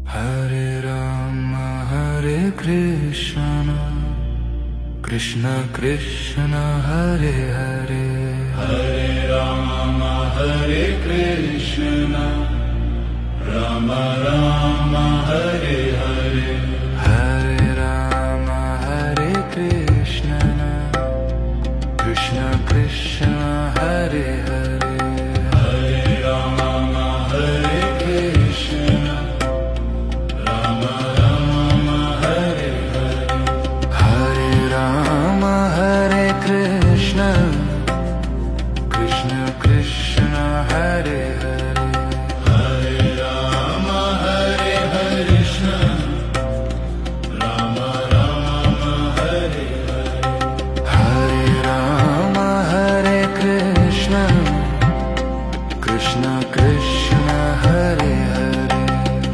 Hare Rama, Hare Krishna, Krishna Krishna, Hare Hare, Hare Rama, Hare Krishna, Rama Rama, Hare Hare. Hare Rama, Hare Krishna, Krishna Krishna, Hare Hare, Hare Rama, Hare Krishna, Rama Rama, Hare Hare. Hare Rama, Hare Krishna, Krishna Krishna, Hare Hare, Hare Rama, Hare Krishna, Rama Rama, Hare Hare. Hare Rama, Hare Krishna, Krishna Krishna, Hare Hare,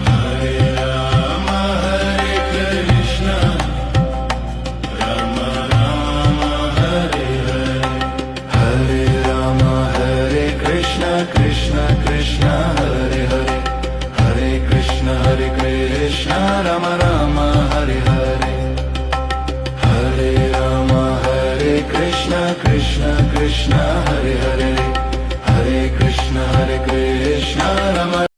Hare Rama, Hare Krishna, Rama Rama, Hare Hare. Hare Rama, Hare Krishna, Krishna Krishna, Hare Hare, Hare Krishna, Rama Rama, Hare Hare, Hare Rama, Hare Krishna, Krishna Krishna, Hare Hare, Hare Krishna, Rama